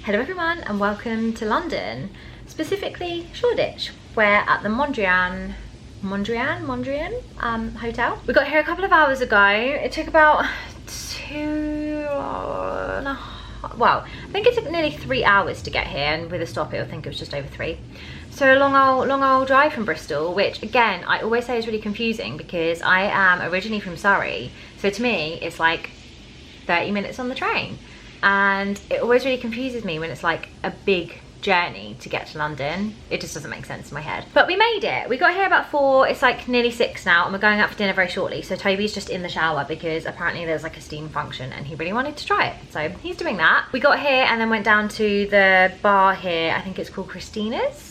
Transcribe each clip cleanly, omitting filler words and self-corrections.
Hello everyone and welcome to London, specifically Shoreditch. We're at the Mondrian hotel. We got here a couple of hours ago. It took about well, I think it took nearly 3 hours to get here, and with a stop I think it was just over 3. So a long old drive from Bristol, which again I always say is really confusing because I am originally from Surrey, so to me it's like 30 minutes on the train. And it always really confuses me when it's like a big journey to get to London. It just doesn't make sense in my head. But we made it. We got here about 4, it's like nearly 6 now, and we're going out for dinner very shortly. So Toby's just in the shower because apparently there's like a steam function and he really wanted to try it. So he's doing that. We got here and then went down to the bar here, I think it's called Christina's,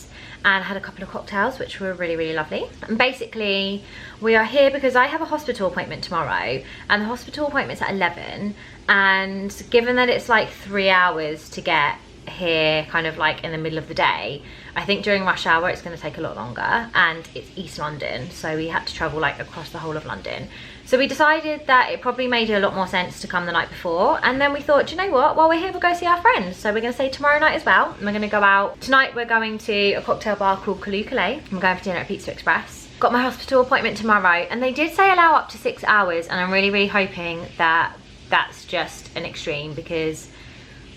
and had a couple of cocktails which were really lovely. And basically we are here because I have a hospital appointment tomorrow, and the hospital appointment's at 11, and given that it's like 3 hours to get here kind of like in the middle of the day, I think during rush hour it's going to take a lot longer, and it's East London, so we had to travel like across the whole of London. So we decided that it probably made a lot more sense to come the night before, and then we thought, do you know what, while we're here we'll go see our friends. So we're going to stay tomorrow night as well, and we're going to go out. Tonight we're going to a cocktail bar called Kalukale. I'm going for dinner at Pizza Express. Got my hospital appointment tomorrow, and they did say allow up to 6 hours, and I'm really hoping that that's just an extreme, because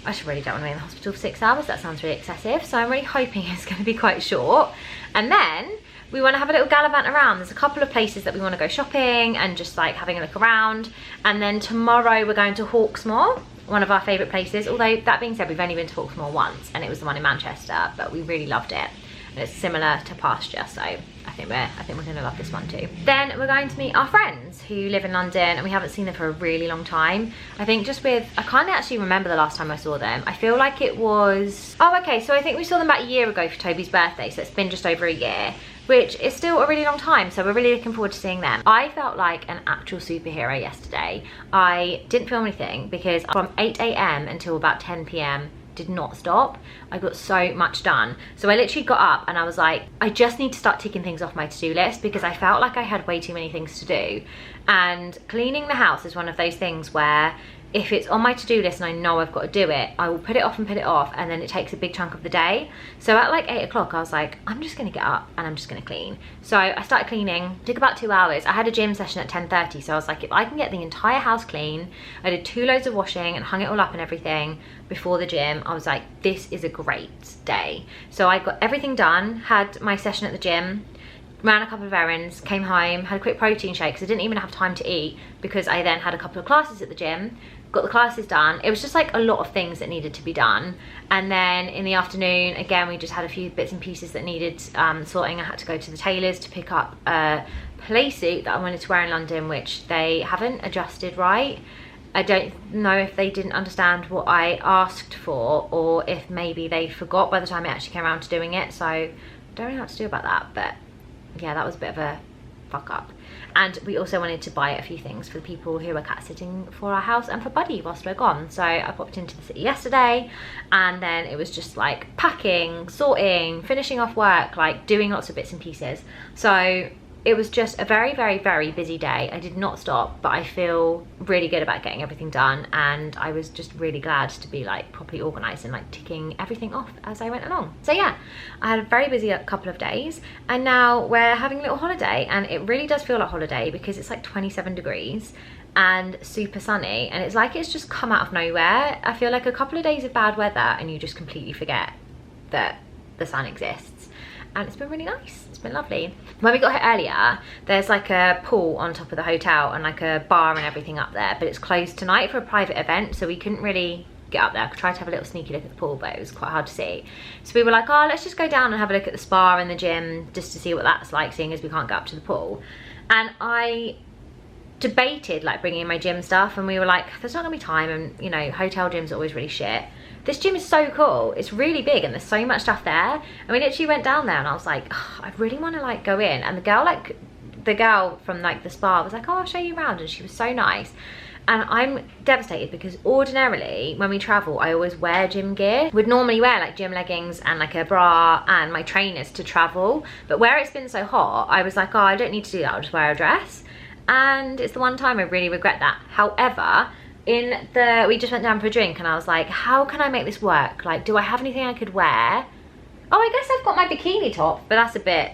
I really don't want to be in the hospital for 6 hours. That sounds really excessive. So I'm really hoping it's going to be quite short. And then we want to have a little gallivant around. There's a couple of places that we want to go shopping and just like having a look around. And then tomorrow we're going to Hawksmoor, one of our favourite places. Although that being said, we've only been to Hawksmoor once, and it was the one in Manchester, but we really loved it. And it's similar to Pasture, so I think we're gonna love this one too. Then we're going to meet our friends who live in London, and we haven't seen them for a really long time. I think just with, I can't actually remember the last time I saw them. I feel like it was, oh okay, so I think we saw them about a year ago for Toby's birthday, so it's been just over a year, which is still a really long time, so we're really looking forward to seeing them. I felt like an actual superhero yesterday. I didn't film anything because from 8 AM until about 10 PM, did not stop. I got so much done. So I literally got up and I was like, I just need to start ticking things off my to-do list, because I felt like I had way too many things to do. And cleaning the house is one of those things where if it's on my to-do list and I know I've got to do it, I will put it off, and then it takes a big chunk of the day. So at like 8 o'clock I was like, I'm just gonna get up and I'm just gonna clean. So I started cleaning, took about 2 hours. I had a gym session at 10:30, so I was like, if I can get the entire house clean, I did 2 loads of washing and hung it all up and everything before the gym. I was like, this is a great day. So I got everything done, had my session at the gym, ran a couple of errands, came home, had a quick protein shake because I didn't even have time to eat, because I then had a couple of classes at the gym, got the classes done. It was just like a lot of things that needed to be done. And then in the afternoon, again, we just had a few bits and pieces that needed sorting. I had to go to the tailor's to pick up a play suit that I wanted to wear in London, which they haven't adjusted right. I don't know if they didn't understand what I asked for, or if maybe they forgot by the time it actually came around to doing it. So I don't really know what to do about that, but yeah, that was a bit of a fuck up. And we also wanted to buy a few things for the people who are cat sitting for our house and for Buddy whilst we're gone. So I popped into the city yesterday, and then it was just like packing, sorting, finishing off work, like doing lots of bits and pieces. So it was just a very busy day. I did not stop, but I feel really good about getting everything done, and I was just really glad to be like properly organised and like ticking everything off as I went along. So yeah, I had a very busy couple of days, and now we're having a little holiday, and it really does feel like holiday because it's like 27 degrees and super sunny, and it's like it's just come out of nowhere. I feel like a couple of days of bad weather and you just completely forget that the sun exists, and it's been really nice. It's been lovely. When we got here earlier, there's like a pool on top of the hotel and like a bar and everything up there, but it's closed tonight for a private event, so we couldn't really get up there. I tried to have a little sneaky look at the pool, but it was quite hard to see. So we were like, oh, let's just go down and have a look at the spa and the gym just to see what that's like, seeing as we can't get up to the pool. And I debated like bringing in my gym stuff, and we were like, there's not gonna be time, and you know, hotel gyms are always really shit. This gym is so cool. It's really big and there's so much stuff there. And we literally went down there and I was like, oh, I really want to like go in. And the girl from like the spa was like, oh, I'll show you around, and she was so nice. And I'm devastated because ordinarily when we travel, I always wear gym gear. Would normally wear like gym leggings and like a bra and my trainers to travel. But where it's been so hot, I was like, oh, I don't need to do that. I'll just wear a dress. And it's the one time I really regret that. However, we just went down for a drink and I was like, how can I make this work? Like, do I have anything I could wear? Oh, I guess I've got my bikini top, but that's a bit...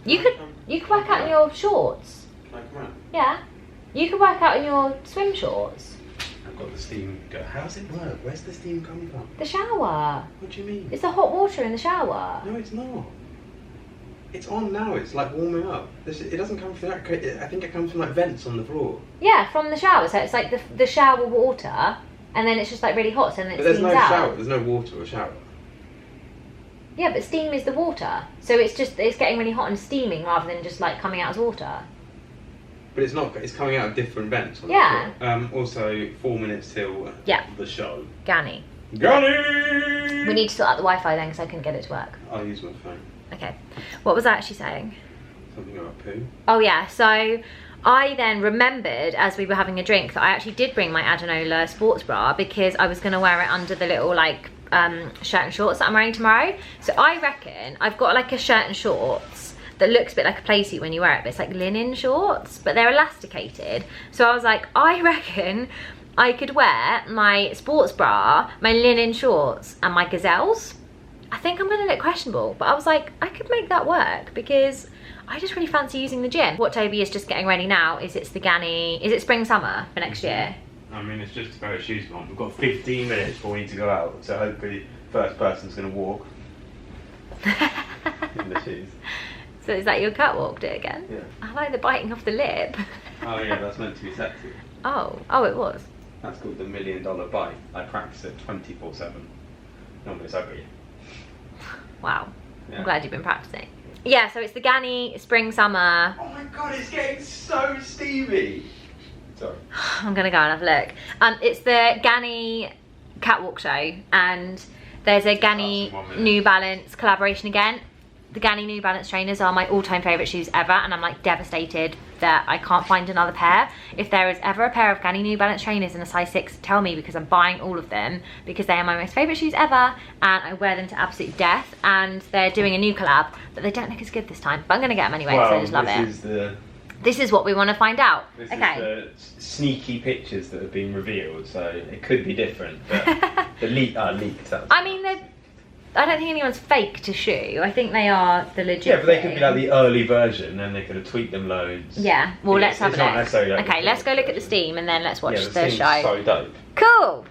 You could work out in your shorts. Can I come out? Yeah. You could work out in your swim shorts. I've got the steam go. How does it work? Where's the steam coming from? The shower. What do you mean? It's the hot water in the shower. No, it's not. It's on now. It's like warming up. It doesn't come from that. I think it comes from like vents on the floor. Yeah, from the shower. So it's like the shower water, and then it's just like really hot, and then it But there's steams no out. shower. There's no water or shower. Yeah, but steam is the water. So it's getting really hot and steaming rather than just like coming out as water. But it's not. It's coming out of different vents. On Yeah. The floor. Also, 4 minutes till the show. Ganny. Ganny! We need to sort out the Wi-Fi then because I couldn't get it to work. I'll use my phone. Okay. What was I actually saying? Something about poo. Oh yeah, so I then remembered as we were having a drink that I actually did bring my Adenola sports bra because I was going to wear it under the little like shirt and shorts that I'm wearing tomorrow. So I reckon I've got like a shirt and shorts that looks a bit like a playsuit when you wear it, but it's like linen shorts, but they're elasticated. So I was like, I reckon I could wear my sports bra, my linen shorts and my gazelles. I think I'm gonna look questionable, but I was like, I could make that work because I just really fancy using the gym. What Toby is just getting ready now is it's the Ganny, is it spring summer for next year? I mean, it's just a pair of shoes on. We've got 15 minutes before we need to go out, so hopefully first person's gonna walk in the shoes. So is that your catwalk do again? Yeah. I like the biting off the lip. Oh yeah, that's meant to be sexy. Oh, it was. That's called the $1 million bite. I practice it 24/7. Normally it's every year. Wow. Yeah. I'm glad you've been practicing. Yeah, so it's the Ganny spring summer. Oh my god, it's getting so steamy. Sorry. I'm gonna go and have a look. It's the Ganny catwalk show, and there's a Ganny New Balance collaboration again. The Ganny New Balance trainers are my all-time favourite shoes ever, and I'm like devastated that I can't find another pair. If there is ever a pair of Ganny New Balance trainers in a size 6, tell me, because I'm buying all of them because they are my most favourite shoes ever and I wear them to absolute death. And they're doing a new collab, but they don't look as good this time. But I'm going to get them anyway, so I just love it. This is what we want to find out. This okay. is the sneaky pictures that have been revealed, so it could be different, but the leaked. I mean, I don't think anyone's faked a shoe. I think they are the legit Yeah, but they thing. could be like the early version, and they could have tweaked them loads. Yeah, well, let's have a not look. necessarily like Okay, let's go look at the steam and then let's watch the steam's show. so dope. Cool.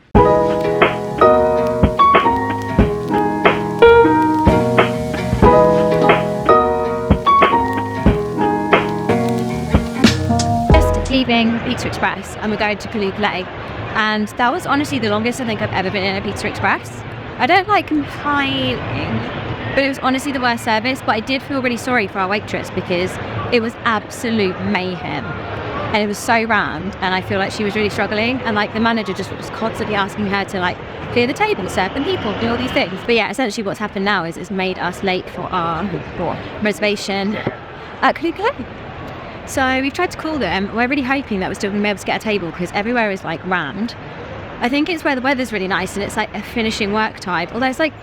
Just leaving Pizza Express and we're going to Kalukale, and that was honestly the longest I think I've ever been in a Pizza Express. I don't like complaining, but it was honestly the worst service. But I did feel really sorry for our waitress because it was absolute mayhem and it was so rammed, and I feel like she was really struggling, and like the manager just was constantly asking her to like clear the table, serve the people, do all these things. But yeah, essentially what's happened now is it's made us late for our reservation at Kalukale. So we've tried to call them. We're really hoping that we're still going to be able to get a table because everywhere is like rammed. I think it's where the weather's really nice and it's like a finishing work time. Although it's like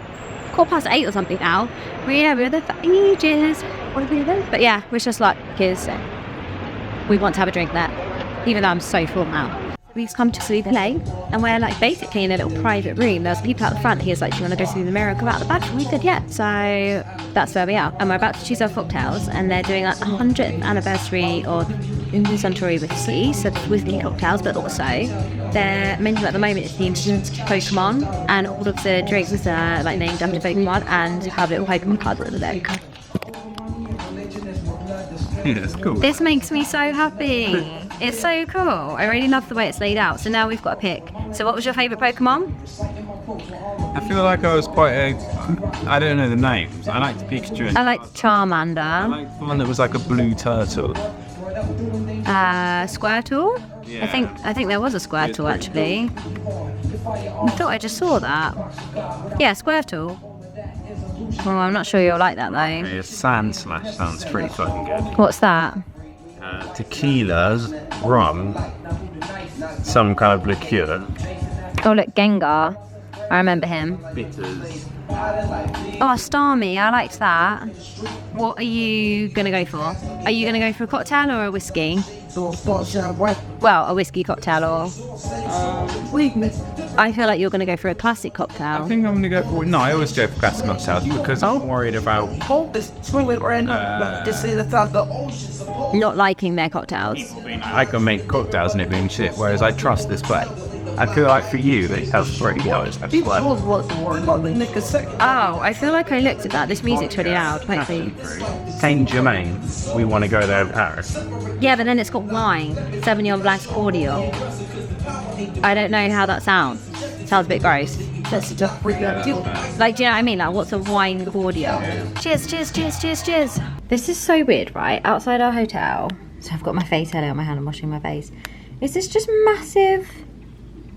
8:15 or something now. We were there for ages. But yeah, wish us luck because we want to have a drink there, even though I'm so full now. We've come to Kalukale and we're like basically in a little private room. There's people out the front. He was like, do you want to go through the mirror and come out the back? And we said, yeah. So that's where we are. And we're about to choose our cocktails, and they're doing like 100th anniversary of Suntory whiskey, so whiskey cocktails, but also their menu at the moment is themed to Pokemon, and all of the drinks are like named after Pokemon and have little Pokemon cards at the back. Yeah, it's cool. This makes me so happy. It's so cool. I really love the way it's laid out. So now we've got to pick. So what was your favourite Pokemon? I feel like I was I don't know the names. I liked Pikachu. I liked Charmander. I liked the one that was like a blue turtle. Squirtle? Yeah. I think there was a Squirtle actually. I thought I just saw that. Yeah, Squirtle. Well, I'm not sure you'll like that though. Yeah, Sand Slash sounds pretty fucking good. What's that? Tequila's, rum, some kind of liqueur. Oh look, Gengar. I remember him. Bitters. Oh, Starmie, I liked that. What are you going to go for? Are you going to go for a cocktail or a whiskey? Well, a whiskey cocktail or... I feel like you're going to go for a classic I cocktail. think I'm going to go for... No, I always go for classic cocktails because I'm worried about... Not liking their cocktails. I can make cocktails and it being shit, whereas I trust this place. I feel like for you, that it has 3 hours. That's what... Oh, I feel like I looked at that. This music's really loud. Wait, please. Saint Germain, we want to go there in Paris. Yeah, but then it's got wine. Sauvignon Blanc cordial. I don't know how that sounds. Sounds a bit gross. Like, do you know what I mean? Like, what's a wine cordial? Cheers, cheers, cheers, cheers, cheers. This is so weird, right? Outside our hotel. So I've got my face held on my hand. I'm washing my face. Is this just massive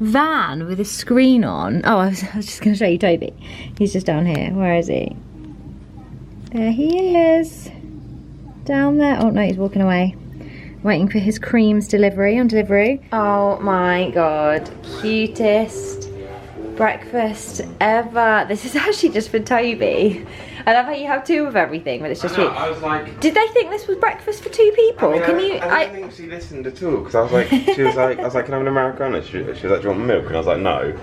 van with a screen on? Oh, I was just going to show you Toby. He's just down here. Where is he? There he is. Down there. Oh, no, he's walking away. Waiting for his creams delivery on delivery. Oh my god. Cutest breakfast ever. This is actually just for Toby. I love how you have 2 of everything, but it's just you. I was like... Did they think this was breakfast for 2 people? I I don't think she listened at all, because I was like, I was like, can I have an Americano? She was like, do you want milk? And I was like, no. And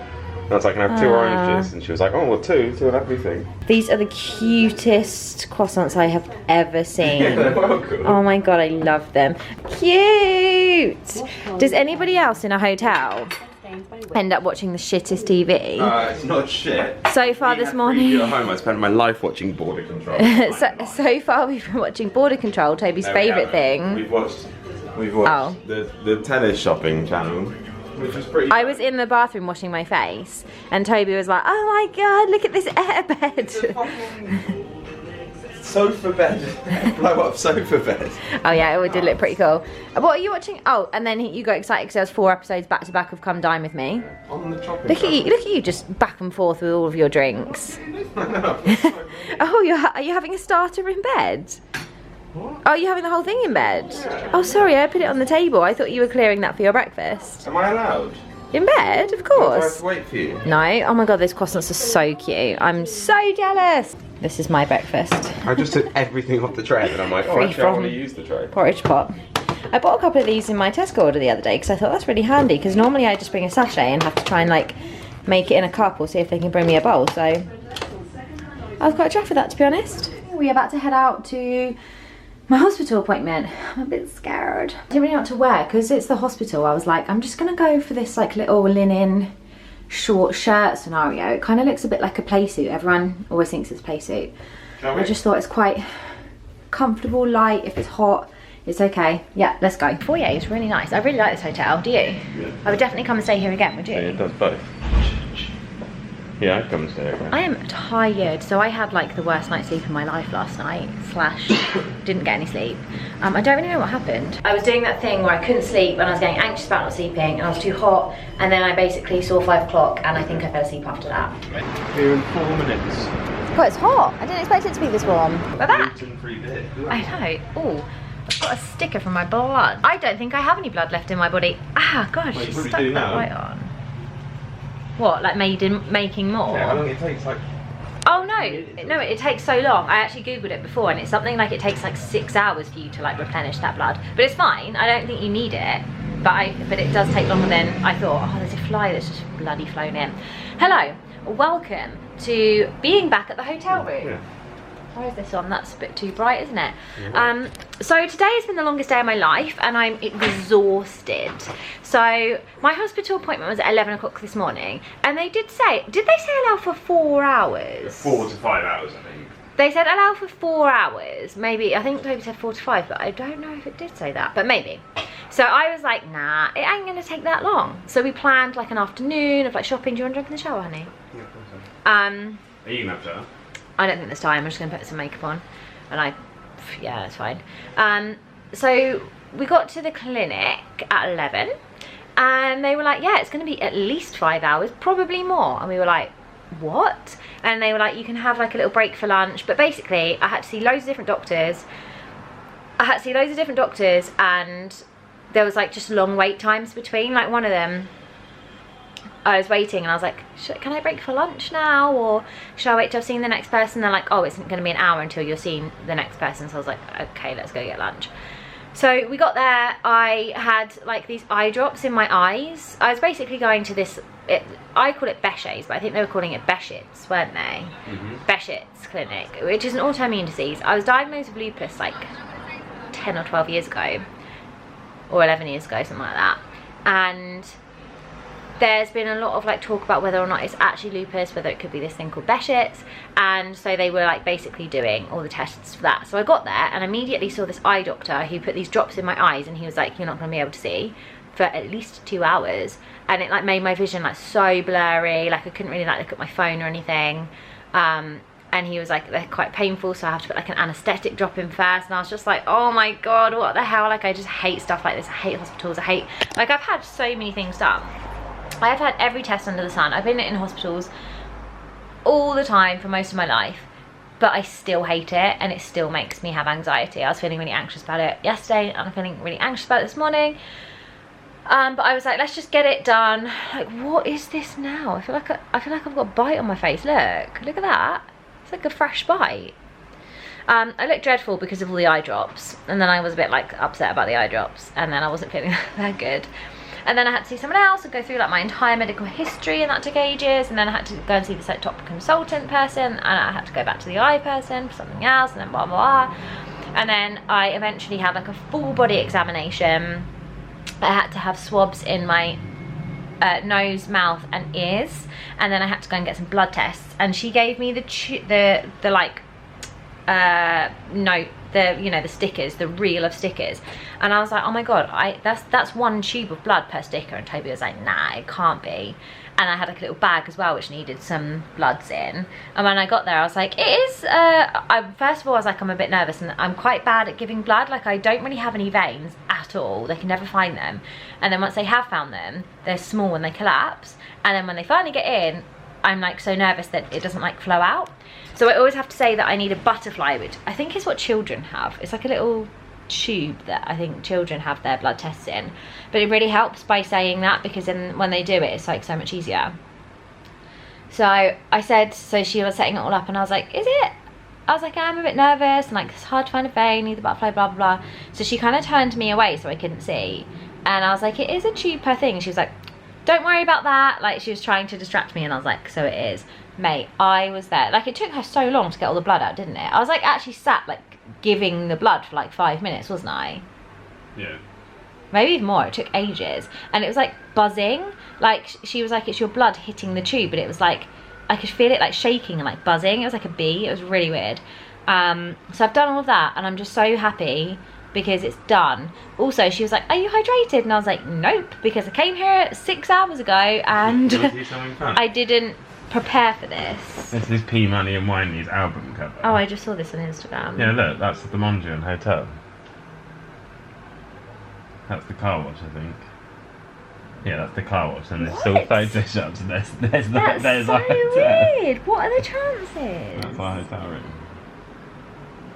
I was like, can I have 2 oranges? And she was like, oh, well, 2 of everything. These are the cutest croissants I have ever seen. Yeah, they're welcome. Oh my god, I love them. Cute! Does anybody else in a hotel end up watching the shittest TV? It's not shit. So far this morning... At home, I spent my life watching Border Control. so far we've been watching Border Control, Toby's favourite thing. We've watched the tennis shopping channel, which was pretty... I was in the bathroom washing my face and Toby was like, oh my god, look at this airbed. Sofa bed. Blow up sofa bed. Oh yeah, it did look pretty cool. What are you watching? Oh, and then you got excited because there was 4 episodes back to back of Come Dine With Me. On the chopping Look at you just back and forth with all of your drinks. Oh, are you having a starter in bed? What? Oh, you're having the whole thing in bed? Yeah. Oh, sorry, I put it on the table. I thought you were clearing that for your breakfast. Am I allowed? In bed? Of Do I have course. to wait for you? No. Oh my god, those croissants are so cute. I'm so jealous. This is my breakfast. I just took everything off the tray and I'm like, oh, actually I want to use the tray. Porridge pot. I bought a couple of these in my Tesco order the other day because I thought that's really handy, because normally I just bring a sachet and have to try and like make it in a cup or see if they can bring me a bowl, so I was quite chuffed with that, to be honest. We're about to head out to my hospital appointment. I'm a bit scared. I didn't really know what to wear because it's the hospital. I was like, I'm just gonna go for this like little linen short shirt scenario. It kind of looks a bit like a play suit. Everyone always thinks it's play suit. I just thought it's quite comfortable, light. If it's hot, it's okay. Yeah, let's go. Foyer is really nice. I really like this hotel. Do you? Yeah. I would definitely come and stay here again, would you? Yeah, it does both. Yeah, I'd come and stay again. I am tired, so I had like the worst night's sleep in my life last night, / didn't get any sleep. I don't really know what happened. I was doing that thing where I couldn't sleep and I was getting anxious about not sleeping and I was too hot, and then I basically saw 5 o'clock and I think I fell asleep after that. Here in 4 minutes. God, it's hot. I didn't expect it to be this warm. But that, Gluten-free beer. I know. Oh, I've got a sticker from my blood. I don't think I have any blood left in my body. Ah, gosh, Wait, she what do stuck you do that now? right on. What, like making more? Yeah, how long it takes? Like... Oh no, it takes so long. I actually googled it before and it's something like it takes like 6 hours for you to like replenish that blood. But it's fine, I don't think you need it. But it does take longer than I thought. Oh, there's a fly that's just bloody flown in. Hello, welcome to being back at the hotel room. Yeah. Why is this on? That's a bit too bright, isn't it? Yeah. So today has been the longest day of my life and I'm exhausted. So my hospital appointment was at 11 o'clock this morning and they did they say allow for 4 hours? 4 to 5 hours, I think. They said allow for 4 hours. Maybe, I think Toby said 4 to 5, but I don't know if it did say that, but maybe. So I was like, nah, it ain't gonna take that long. So we planned like an afternoon of like shopping. Do you want to jump in the shower, honey? Yeah, of course. Are you gonna have to? I don't think there's time. I'm just gonna put some makeup on, and yeah, that's fine. So we got to the clinic at 11, and they were like, yeah, it's gonna be at least 5 hours, probably more. And we were like, what? And they were like, you can have like a little break for lunch. But basically, I had to see loads of different doctors. And there was like just long wait times between. Like one of them, I was waiting and I was like, can I break for lunch now, or should I wait till I've seen the next person? They're like, oh, it's going to be an hour until you're seeing the next person. So I was like, okay, let's go get lunch. So we got there, I had like these eye drops in my eyes. I was basically going to this, I call it Bechet's, but I think they were calling it Bechet's, weren't they? Bechet's clinic, which is an autoimmune disease. I was diagnosed with lupus like 10 or 12 years ago, or 11 years ago, something like that. And there's been a lot of like talk about whether or not it's actually lupus, whether it could be this thing called Bechet's, and so they were like basically doing all the tests for that. So I got there and immediately saw this eye doctor who put these drops in my eyes, and he was like, you're not going to be able to see for at least 2 hours, and it like made my vision like so blurry, like I couldn't really like look at my phone or anything. And he was like, they're quite painful, so I have to put like an anesthetic drop in first. And I was just like, oh my god, what the hell, like I just hate stuff like this. I hate hospitals, I hate, like I've had so many things done. I have had every test under the sun. I've been in hospitals all the time for most of my life, but I still hate it, and it still makes me have anxiety. I was feeling really anxious about it yesterday, and I'm feeling really anxious about it this morning. But I was like, let's just get it done. Like, what is this now? I feel like I've got a bite on my face. Look at that. It's like a fresh bite. I looked dreadful because of all the eye drops, and then I was a bit like upset about the eye drops, and then I wasn't feeling that good. And then I had to see someone else and go through like my entire medical history, and that took ages. And then I had to go and see this like top consultant person, and I had to go back to the eye person for something else, and then blah blah blah. And then I eventually had like a full body examination. I had to have swabs in my nose, mouth and ears, and then I had to go and get some blood tests. And she gave me the stickers, the reel of stickers, and I was like, oh my god, that's 1 tube of blood per sticker. And Toby was like, nah, it can't be. And I had like a little bag as well which needed some bloods in, and when I got there I was like, it is first of all I was like, I'm a bit nervous, and I'm quite bad at giving blood. Like I don't really have any veins at all, they can never find them, and then once they have found them, they're small when they collapse, and then when they finally get in, I'm like so nervous that it doesn't like flow out. So I always have to say that I need a butterfly, which I think is what children have. It's like a little tube that I think children have their blood tests in, but it really helps by saying that, because then when they do it, it's like so much easier. So I said, so she was setting it all up, and I was like, is it? I was like, I'm a bit nervous, and like it's hard to find a vein, need the butterfly, blah blah blah. So she kind of turned me away so I couldn't see, and I was like, it is a tube per thing. And she was like, don't worry about that. Like she was trying to distract me, and I was like, so it is. Mate, I was there. Like it took her so long to get all the blood out, didn't it? I was like actually sat like giving the blood for like 5 minutes, wasn't I? Yeah. Maybe even more. It took ages, and it was like buzzing. Like she was like, it's your blood hitting the tube, but it was like I could feel it like shaking and like buzzing. It was like a bee. It was really weird. So I've done all of that, and I'm just so happy because it's done. Also, she was like, are you hydrated? And I was like, nope, because I came here 6 hours ago and I didn't prepare for this. This is P Money and Winey's album cover. Oh, I just saw this on Instagram. Yeah, look, that's the Mondrian Hotel. That's the car wash, I think. Yeah, that's the car wash, and there's still photo shots. There's That's so weird. What are the chances? That's our hotel room.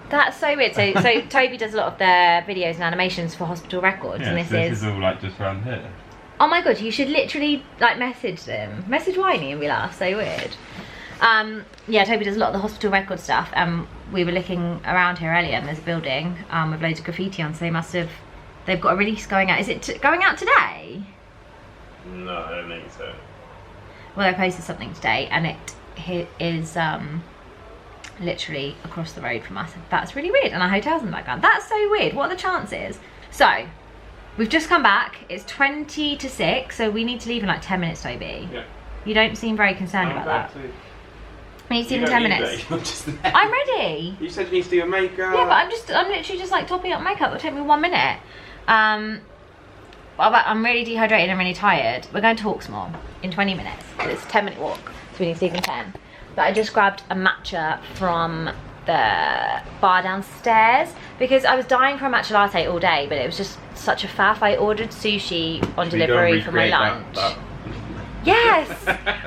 That's so weird. So Toby does a lot of their videos and animations for Hospital Records, Yeah, and this is all like just around here. Oh my god, you should literally like message them. Message Winey and be like, so weird. Yeah, Toby does a lot of the Hospital Record stuff, and we were looking around here earlier, and there's a building with loads of graffiti on, so they've got a release going out. Is it going out today? No, I don't think so. Well, they posted something today, and it is literally across the road from us. That's really weird, and our hotel's in the background. That's so weird. What are the chances? So we've just come back. It's 20 to 6, so we need to leave in like 10 minutes, Toby. Yeah. You don't seem very concerned about that. We need to leave in 10 minutes. I'm ready. You said you need to do your makeup. Yeah, but I'm literally just like topping up makeup. It'll take me 1 minute. I'm really dehydrated and really tired. We're going to Hawksmoor in 20 minutes. It's a 10-minute walk, so we need to leave in 10. But I just grabbed a matcha from the bar downstairs because I was dying for a matcha latte all day, but it was just such a faff. I ordered sushi on delivery for my lunch. Yes,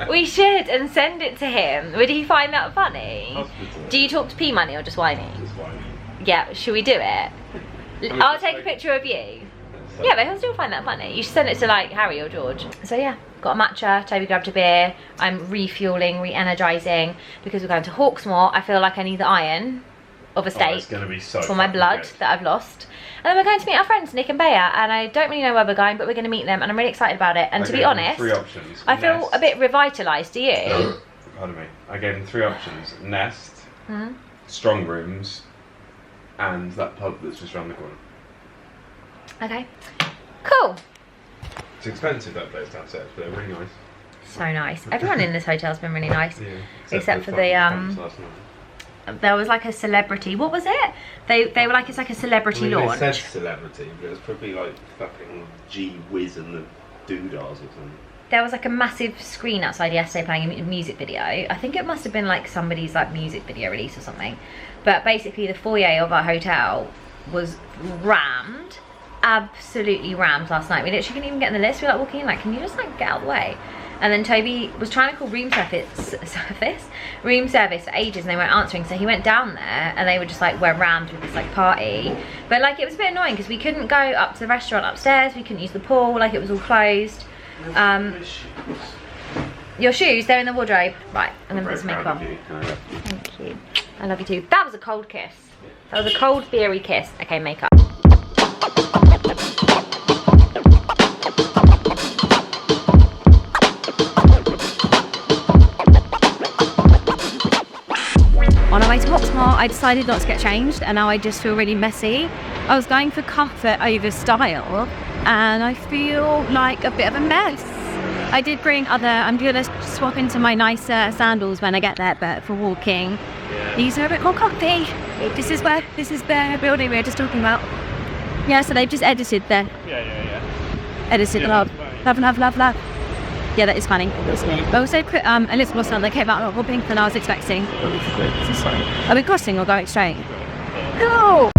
we should, and send it to him. Would he find that funny? Hospital. Do you talk to P Money or just Winey? Just Winey. Yeah, should we do it? I'll take a picture of you. Yeah, but he'll still find that funny. You should send it to like Harry or George. So yeah, got a matcha, Toby grabbed a beer. I'm refueling, re-energizing because we're going to Hawksmoor. I feel like I need the iron. of a steak it's gonna be so for my blood good. that I've lost. And then we're going to meet our friends, Nick and Bea, and I don't really know where we're going, but we're going to meet them, and I'm really excited about it. And to be honest, 3 options. I feel a bit revitalised. Do you? Pardon me. I gave them 3 options: Nest, strong rooms, and that pub that's just around the corner. Okay, cool. It's expensive, that place downstairs, but they're really nice. So nice. Everyone in this hotel's been really nice, Yeah. except for fucking the pants last night. there was like a celebrity. What was it? They were like, it's like a celebrity launch. They said celebrity, but it was probably like fucking G Wiz and the Doodars or something. There was like a massive screen outside yesterday playing a music video. I think it must have been like somebody's like music video release or something. But basically the foyer of our hotel was rammed, absolutely rammed last night. We literally couldn't even get in the list. We were like walking in like, can you just like get out of the way? And then Toby was trying to call room service for ages, and they weren't answering. So he went down there, and they were just like, we're rammed with this like party. But like it was a bit annoying because we couldn't go up to the restaurant upstairs. We couldn't use the pool. Like it was all closed. Your shoes, they're in the wardrobe. Right, I'm gonna put some makeup on. Thank you. I love you too. That was a cold kiss. That was a cold, beery kiss. Okay, makeup. On our way to Oxmoor, I decided not to get changed, and now I just feel really messy. I was going for comfort over style, and I feel like a bit of a mess. I did bring I'm gonna swap into my nicer sandals when I get there, but for walking, these are a bit more comfy. This is the building we were just talking about. Yeah, so they've just edited the... Edited the love. Love. Yeah, that is funny. But also put a little gloss on that came out a lot more pink than I was expecting. Are we crossing or going straight? No!